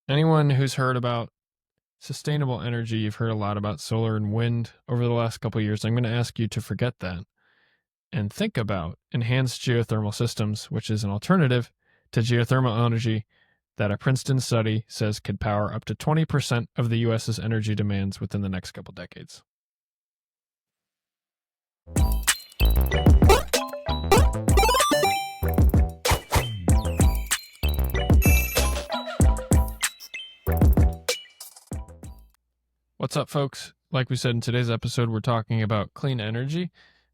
Anyone who's heard about sustainable energy, you've heard a lot about solar and wind over the last couple of years. I'm going to ask you to forget that and think about enhanced geothermal systems, which is an alternative to geothermal energy that a Princeton study says could power up to 20% of the US's energy demands within the next couple decades. What's up, folks? Like we said in today's episode, we're talking about clean energy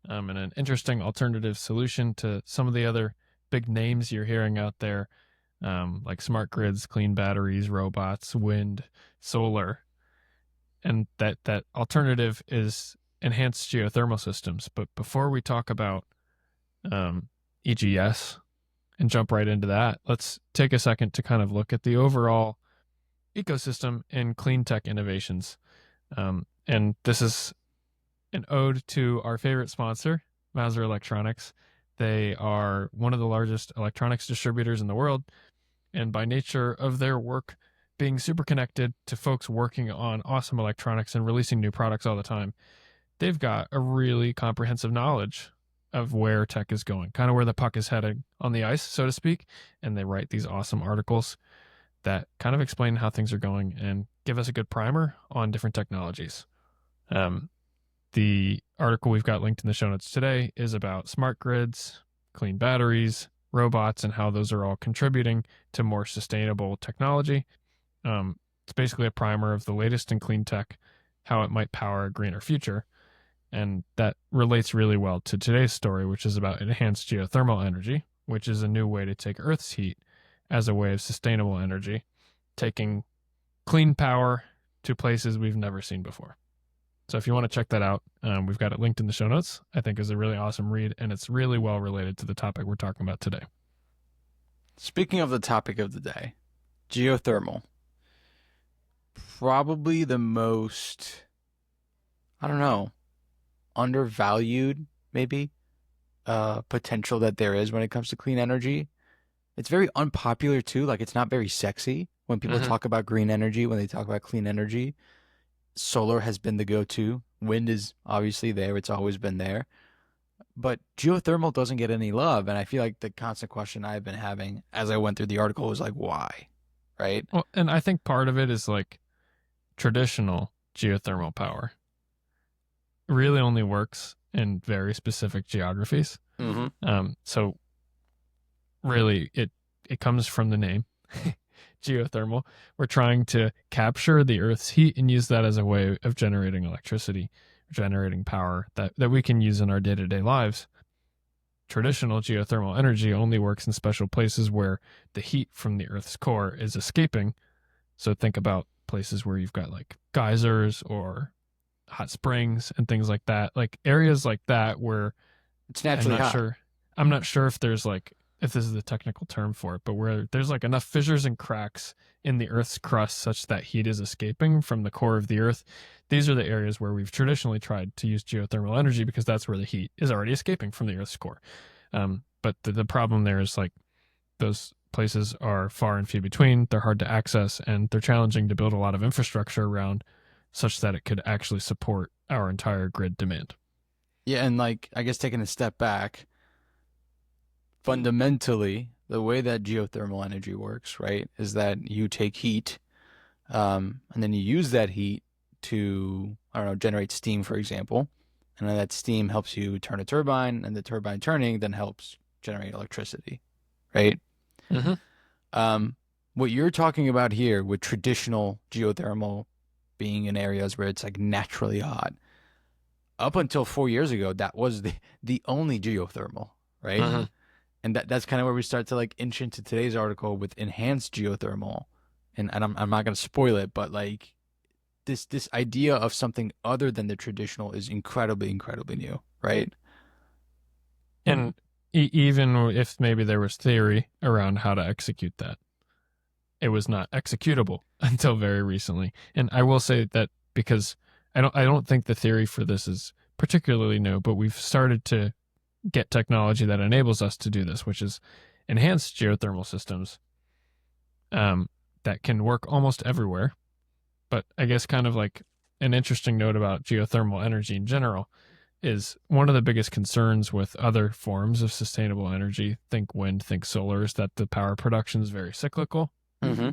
and an interesting alternative solution to some of the other big names you're hearing out there, like smart grids, clean batteries, robots, wind, solar. And that alternative is enhanced geothermal systems. But before we talk about EGS and jump right into that, let's take a second to kind of look at the overall ecosystem in clean tech innovations. And this is an ode to our favorite sponsor, Mouser Electronics. They are one of the largest electronics distributors in the world, and by nature of their work being super connected to folks working on awesome electronics and releasing new products all the time, they've got a really comprehensive knowledge of where tech is going, kind of where the puck is heading on the ice, so to speak, and they write these awesome articles that kind of explain how things are going and give us a good primer on different technologies. The article we've got linked in the show notes today is about smart grids, clean batteries, robots, and how those are all contributing to more sustainable technology. It's basically a primer of the latest in clean tech, how it might power a greener future. And that relates really well to today's story, which is about enhanced geothermal energy, which is a new way to take Earth's heat as a way of sustainable energy, taking clean power to places we've never seen before. So if you want to check that out, we've got it linked in the show notes. I think is a really awesome read, and it's really well related to the topic we're talking about today. Speaking of the topic of the day, geothermal. Probably the most, undervalued, maybe, potential that there is when it comes to clean energy. It's very unpopular too. Like, it's not very sexy when people talk about green energy, when they talk about clean energy. Solar has been the go-to. Wind is obviously there. It's always been there. But geothermal doesn't get any love. And I feel like the constant question I've been having as I went through the article was like, why? Right? Well, and I think part of it is like traditional geothermal power really only works in very specific geographies. So really it comes from the name geothermal. We're trying to capture the Earth's heat and use that as a way of generating electricity, generating power that we can use in our day-to-day lives. Traditional geothermal energy only works in special places where the heat from the Earth's core is escaping. So think about places where you've got like geysers or hot springs and things like that, like areas like that where it's naturally hot. I'm not sure if there's like, if this is the technical term for it, but where there's like enough fissures and cracks in the Earth's crust such that heat is escaping from the core of the Earth. These are the areas where we've traditionally tried to use geothermal energy because that's where the heat is already escaping from the Earth's core. But the problem there is like those places are far and few between. They're hard to access and they're challenging to build a lot of infrastructure around such that it could actually support our entire grid demand. Yeah, and like, I guess taking a step back, fundamentally, the way that geothermal energy works, right, is that you take heat and then you use that heat to, generate steam, for example. And then that steam helps you turn a turbine, and the turbine turning then helps generate electricity, right? What you're talking about here with traditional geothermal being in areas where it's like naturally hot, up until 4 years ago, that was the only geothermal, right? And that's kind of where we start to like inch into today's article with enhanced geothermal. And I'm not going to spoil it, but like this idea of something other than the traditional is incredibly, incredibly new, right? And even if maybe there was theory around how to execute that, it was not executable until very recently. And I will say that because I don't think the theory for this is particularly new, but we've started to get technology that enables us to do this, which is enhanced geothermal systems. that can work almost everywhere. But I guess kind of like an interesting note about geothermal energy in general is one of the biggest concerns with other forms of sustainable energy, think wind, think solar, is that the power production is very cyclical. Mm-hmm.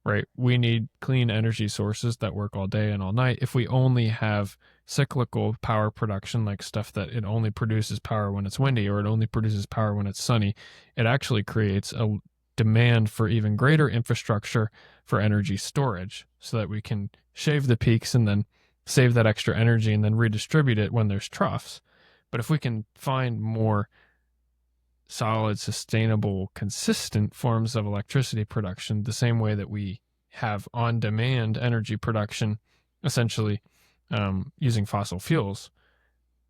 Right? We need clean energy sources that work all day and all night. If we only have cyclical power production, like stuff that it only produces power when it's windy or it only produces power when it's sunny, it actually creates a demand for even greater infrastructure for energy storage so that we can shave the peaks and then save that extra energy and then redistribute it when there's troughs. But if we can find more solid, sustainable, consistent forms of electricity production, the same way that we have on demand energy production, essentially using fossil fuels,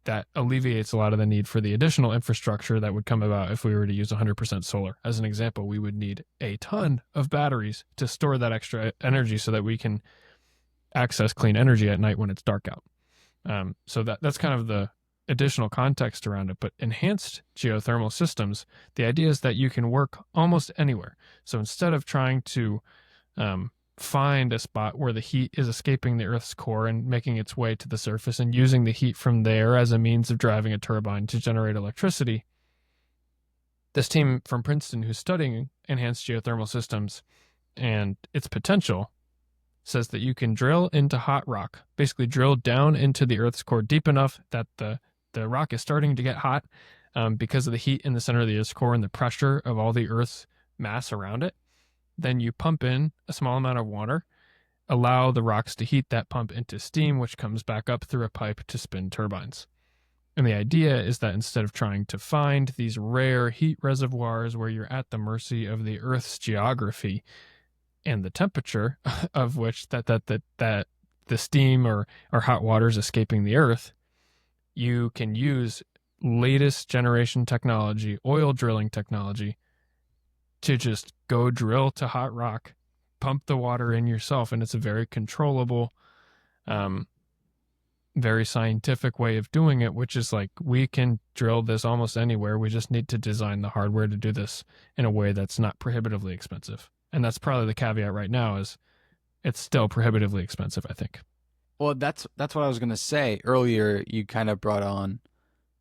that alleviates a lot of the need for the additional infrastructure that would come about if we were to use 100% solar. As an example, we would need a ton of batteries to store that extra energy so that we can access clean energy at night when it's dark out. So that's kind of the additional context around it. But enhanced geothermal systems, the idea is that you can work almost anywhere. So instead of trying to find a spot where the heat is escaping the Earth's core and making its way to the surface and using the heat from there as a means of driving a turbine to generate electricity, this team from Princeton who's studying enhanced geothermal systems and its potential says that you can drill into hot rock, basically drill down into the Earth's core deep enough that the rock is starting to get hot because of the heat in the center of the Earth's core and the pressure of all the Earth's mass around it. Then you pump in a small amount of water, allow the rocks to heat that pump into steam, which comes back up through a pipe to spin turbines. And the idea is that instead of trying to find these rare heat reservoirs where you're at the mercy of the Earth's geography and the temperature of which that the steam or hot water is escaping the Earth, you can use latest generation technology, oil drilling technology, to just go drill to hot rock, pump the water in yourself, and it's a very controllable, very scientific way of doing it, which is like, we can drill this almost anywhere. We just need to design the hardware to do this in a way that's not prohibitively expensive. And that's probably the caveat right now, is it's still prohibitively expensive, I think. Well, that's what I was going to say earlier. You kind of brought on,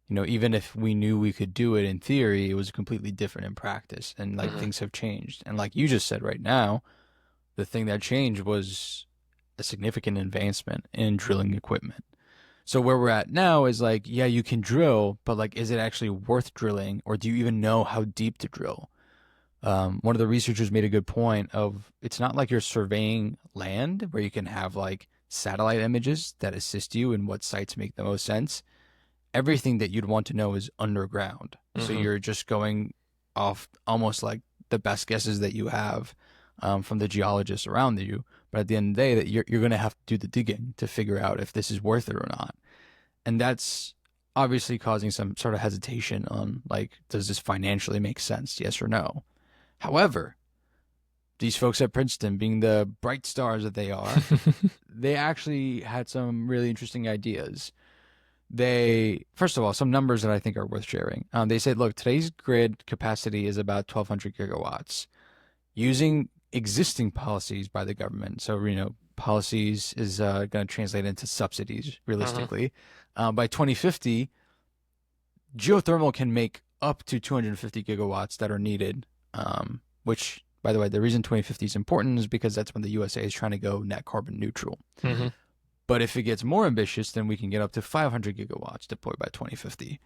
even if we knew we could do it in theory, it was completely different in practice, and like things have changed. And like you just said right now, the thing that changed was a significant advancement in drilling equipment. So where we're at now is like, yeah, you can drill, but like, is it actually worth drilling, or do you even know how deep to drill? One of the researchers made a good point of, it's not like you're surveying land where you can have like satellite images that assist you in what sites make the most sense. Everything that you'd want to know is underground. So you're just going off almost like the best guesses that you have from the geologists around you. But at the end of the day, that you're going to have to do the digging to figure out if this is worth it or not. And that's obviously causing some sort of hesitation on like, does this financially make sense? Yes or no? However, these folks at Princeton, being the bright stars that they are, they actually had some really interesting ideas. First of all, some numbers that I think are worth sharing. They said, look, today's grid capacity is about 1,200 gigawatts. Using existing policies by the government, so, policies is going to translate into subsidies, realistically. By 2050, geothermal can make up to 250 gigawatts that are needed, which, by the way, the reason 2050 is important is because that's when the USA is trying to go net carbon neutral. But if it gets more ambitious, then we can get up to 500 gigawatts deployed by 2050.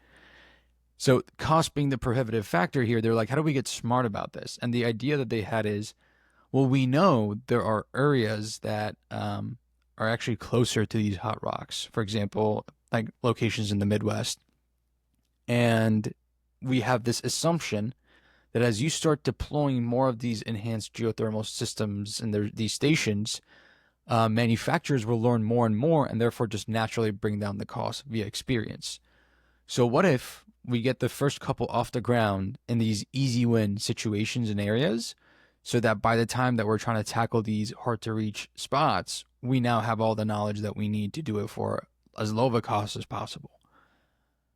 So cost being the prohibitive factor here, they're like, how do we get smart about this? And the idea that they had is, well, we know there are areas that are actually closer to these hot rocks. For example, like locations in the Midwest. And we have this assumption that as you start deploying more of these enhanced geothermal systems in these stations, manufacturers will learn more and more, and therefore just naturally bring down the cost via experience. So what if we get the first couple off the ground in these easy win situations and areas, so that by the time that we're trying to tackle these hard to reach spots, we now have all the knowledge that we need to do it for as low of a cost as possible.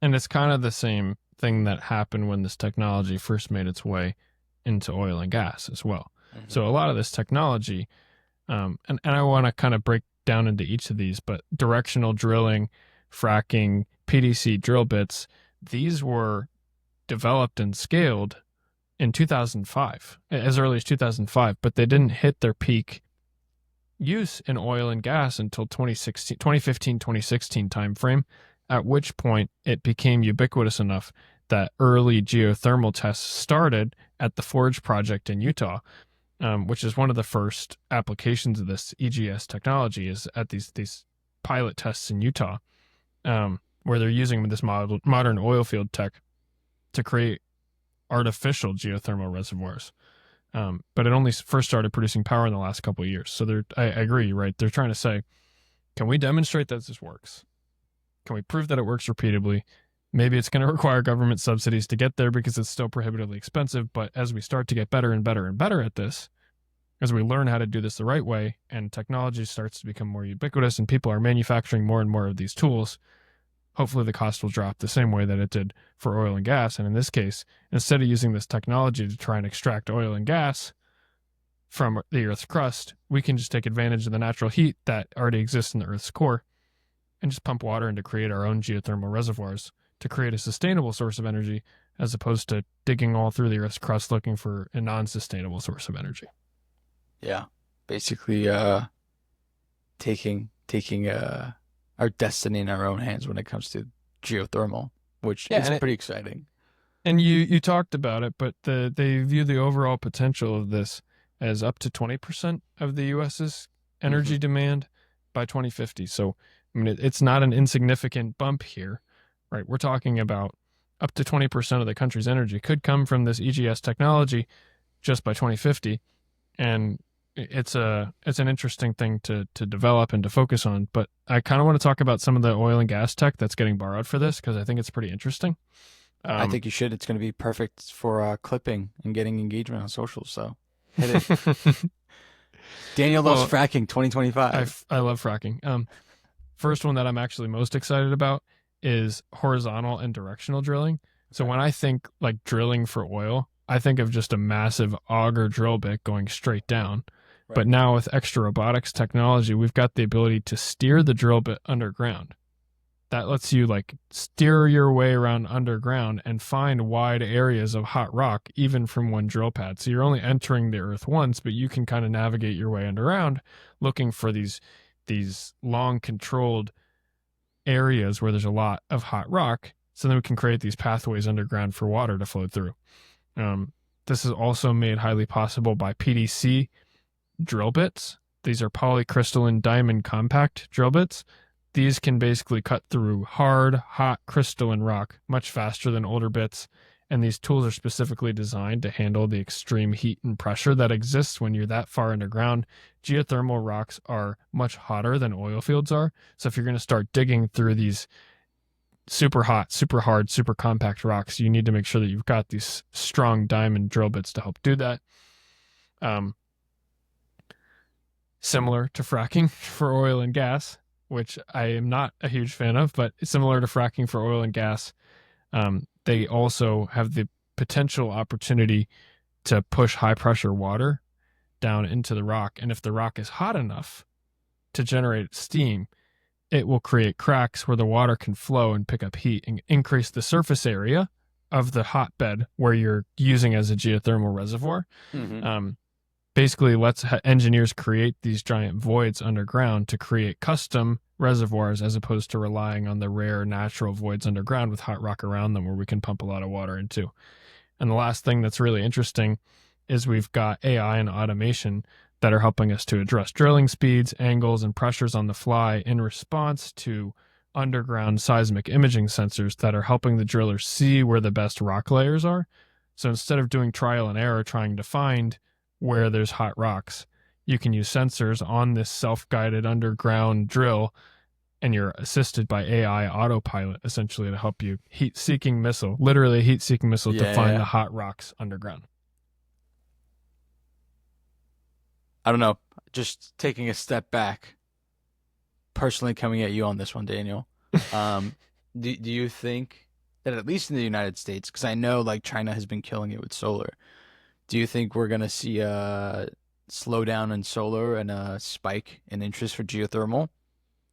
And it's kind of the same thing that happened when this technology first made its way into oil and gas as well. Hmm. So a lot of this technology, and I want to kind of break down into each of these, but directional drilling, fracking, PDC drill bits, these were developed and scaled in 2005, as early as 2005, but they didn't hit their peak use in oil and gas until 2016, 2015, 2016 timeframe, at which point it became ubiquitous enough that early geothermal tests started at the Forge project in Utah, which is one of the first applications of this EGS technology, is at these pilot tests in Utah, where they're using this modern oil field tech to create artificial geothermal reservoirs. But it only first started producing power in the last couple of years. So I agree, right? They're trying to say, can we demonstrate that this works? Can we prove that it works repeatably? Maybe it's going to require government subsidies to get there because it's still prohibitively expensive. But as we start to get better and better and better at this, as we learn how to do this the right way and technology starts to become more ubiquitous and people are manufacturing more and more of these tools, hopefully the cost will drop the same way that it did for oil and gas. And in this case, instead of using this technology to try and extract oil and gas from the Earth's crust, we can just take advantage of the natural heat that already exists in the Earth's core and just pump water in to create our own geothermal reservoirs to create a sustainable source of energy, as opposed to digging all through the Earth's crust looking for a non-sustainable source of energy. Yeah, basically, taking our destiny in our own hands when it comes to geothermal, which Yeah, is and pretty exciting. you talked about it, but they view the overall potential of this as up to 20% of the U.S.'s energy Hmm. demand by 2050. So, I mean, it's not an insignificant bump here, right? We're talking about up to 20% of the country's energy could come from this EGS technology just by 2050, and it's an interesting thing to develop and to focus on. But I kind of want to talk about some of the oil and gas tech that's getting borrowed for this because I think it's pretty interesting. I Um, think you should. It's going to be perfect for clipping and getting engagement on social. So hit it. Daniel loves well, fracking 2025. I love fracking. First one that I'm actually most excited about is horizontal and directional drilling. So Okay. when I think like drilling for oil, I think of just a massive auger drill bit going straight down. Right. But now with extra robotics technology, we've got the ability to steer the drill bit underground. That lets you like steer your way around underground and find wide areas of hot rock even from one drill pad. So you're only entering the earth once, but you can kind of navigate your way underground looking for these long controlled areas where there's a lot of hot rock. So then we can create these pathways underground for water to flow through. Um, this is also made highly possible by PDC drill bits. These are polycrystalline diamond compact drill bits. These can basically cut through hard, hot crystalline rock much faster than older bits. And these tools are specifically designed to handle the extreme heat and pressure that exists when you're that far underground. Geothermal rocks are much hotter than oil fields are. So if you're going to start digging through these super hot, super hard, super compact rocks, you need to make sure that you've got these strong diamond drill bits to help do that. Um, Similar to fracking for oil and gas, which I am not a huge fan of, but similar to fracking for oil and gas, they also have the potential opportunity to push high pressure water down into the rock. And if the rock is hot enough to generate steam, it will create cracks where the water can flow and pick up heat and increase the surface area of the hotbed where you're using as a geothermal reservoir. Hmm. Um, Basically lets engineers create these giant voids underground to create custom reservoirs as opposed to relying on the rare natural voids underground with hot rock around them where we can pump a lot of water into. And the last thing that's really interesting is we've got AI and automation that are helping us to address drilling speeds, angles, and pressures on the fly in response to underground seismic imaging sensors that are helping the drillers see where the best rock layers are. So instead of doing trial and error trying to find where there's hot rocks, you can use sensors on this self-guided underground drill, and you're assisted by AI autopilot essentially to help you heat-seeking missile, literally a heat-seeking missile to find Yeah. the hot rocks underground. I don't know. Just taking a step back, personally coming at you on this one, Daniel. Um, do you think that at least in the United States, because I know like China has been killing it with solar, Do you think we're gonna see a slowdown in solar and a spike in interest for geothermal?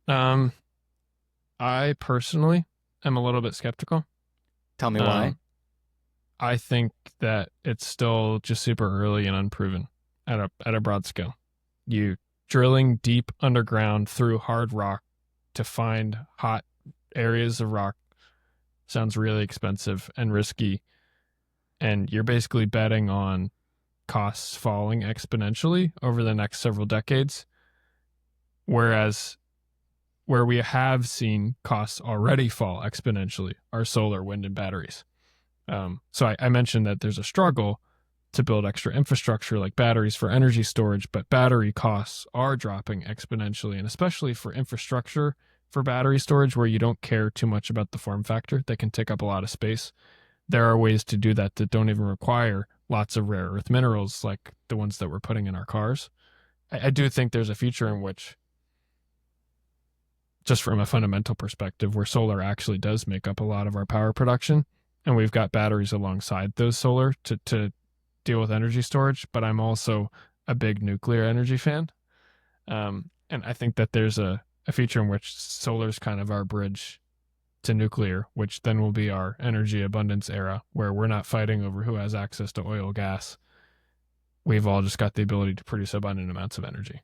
Um, I personally am a little bit skeptical. Tell me why. Um, I think that it's still just super early and unproven at a broad scale. You drilling deep underground through hard rock to find hot areas of rock sounds really expensive and risky, and you're basically betting on costs falling exponentially over the next several decades. Whereas where we have seen costs already fall exponentially are solar, wind, and batteries. So I mentioned that there's a struggle to build extra infrastructure like batteries for energy storage, but battery costs are dropping exponentially, and especially for infrastructure for battery storage where you don't care too much about the form factor that can take up a lot of space. There are ways to do that that don't even require lots of rare earth minerals like the ones that we're putting in our cars. I do think there's a future in which, just from a fundamental perspective, where solar actually does make up a lot of our power production, and we've got batteries alongside those solar to deal with energy storage. But I'm also a big nuclear energy fan. And I think that there's a future in which solar is kind of our bridge to nuclear, which then will be our energy abundance era, where we're not fighting over who has access to oil, gas. We've all just got the ability to produce abundant amounts of energy.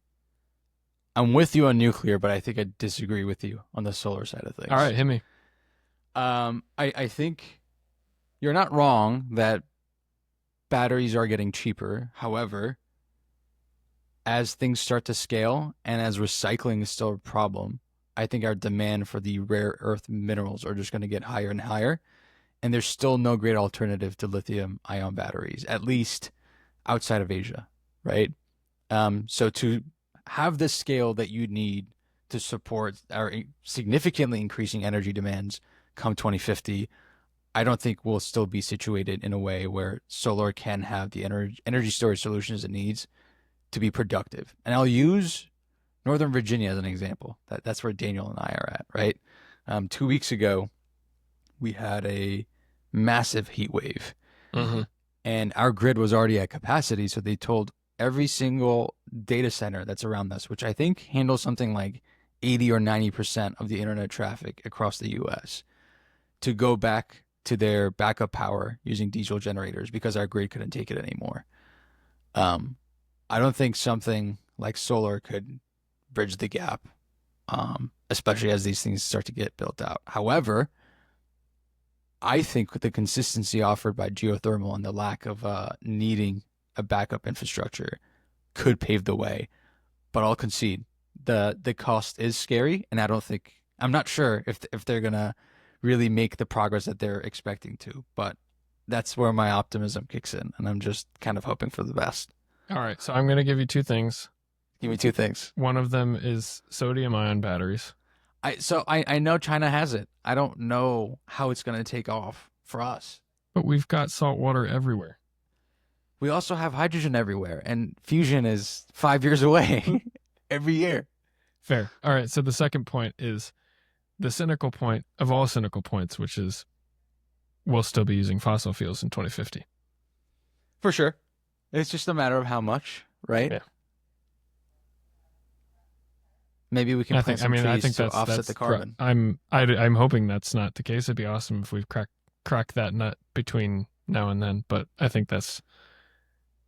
I'm with you on nuclear, but I think I disagree with you on the solar side of All things. right, hit me. I think you're not wrong that batteries are getting cheaper. However, as things start to scale and as recycling is still a problem, I think our demand for the rare earth minerals are just going to get higher and higher. And there's still no great alternative to lithium ion batteries, at least outside of Asia, right? So to have the scale that you need to support our significantly increasing energy demands come 2050, I don't think we'll still be situated in a way where solar can have the energy storage solutions it needs to be productive. And I'll use Northern Virginia as an example. That's where Daniel and I are at, right? 2 weeks ago, we had a massive heat wave, Mm-hmm. and our grid was already at capacity. So they told every single data center that's around us, which I think handles something like 80 or 90% of the internet traffic across the US, to go back to their backup power using diesel generators because our grid couldn't take it anymore. Um, I don't think something like solar could bridge the gap, especially as these things start to get built out. However, I think the consistency offered by geothermal and the lack of needing a backup infrastructure could pave the way. But I'll concede the cost is scary, and I'm not sure if they're gonna really make the progress that they're expecting to. But that's where my optimism kicks in, and I'm just kind of hoping for the best. All right, so I'm going to give you two things. Give me two things. One of them is sodium ion batteries. I know China has it. I don't know how it's gonna take off for us. But we've got salt water everywhere. We also have hydrogen everywhere, and fusion is 5 years away every year. Fair. All right, so the second point is the cynical point of all cynical points, which is we'll still be using fossil fuels in 2050. For sure. It's just a matter of how much, right? Yeah. Maybe we can I plant think. I some mean, I trees think to that's offset the carbon. I'm hoping that's not the case. It'd be awesome if we've cracked that nut between now and then. But I think that's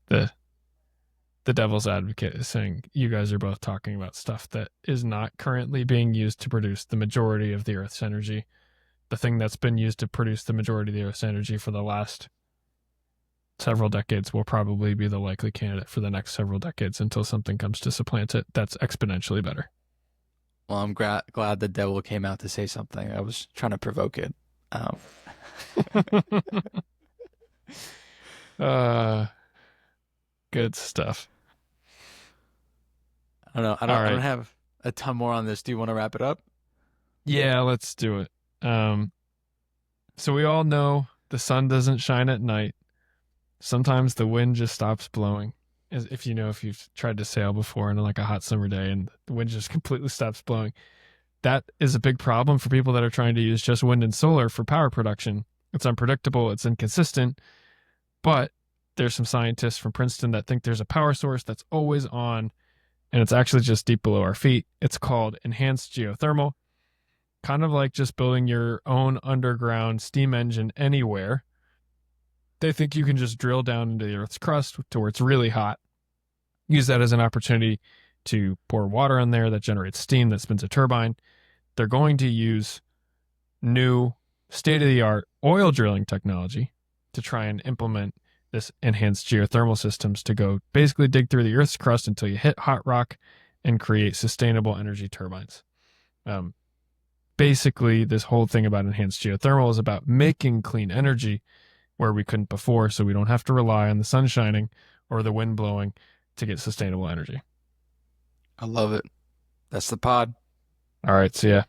the devil's advocate is saying you guys are both talking about stuff that is not currently being used to produce the majority of the Earth's energy. The thing that's been used to produce the majority of the Earth's energy for the last several decades will probably be the likely candidate for the next several decades until something comes to supplant it that's exponentially better. Well, I'm glad the devil came out to say something. I was trying to provoke it. uh, good stuff. I don't know. All I don't right. have a ton more on this. Do you want to wrap it up? Yeah, let's do it. So we all know the sun doesn't shine at night. Sometimes the wind just stops blowing. If you've tried to sail before on like a hot summer day and the wind just completely stops blowing, that is a big problem for people that are trying to use just wind and solar for power production. It's unpredictable, it's inconsistent, but there's some scientists from Princeton that think there's a power source that's always on, and it's actually just deep below our feet. It's called enhanced geothermal, kind of like just building your own underground steam engine anywhere. They think you can just drill down into the Earth's crust to where it's really hot, use that as an opportunity to pour water in there that generates steam that spins a turbine. They're going to use new state of the art oil drilling technology to try and implement this enhanced geothermal systems to go basically dig through the Earth's crust until you hit hot rock and create sustainable energy turbines. Um, Basically, this whole thing about enhanced geothermal is about making clean energy where we couldn't before, so we don't have to rely on the sun shining or the wind blowing to get sustainable energy. I love it. That's the pod. All right, see ya.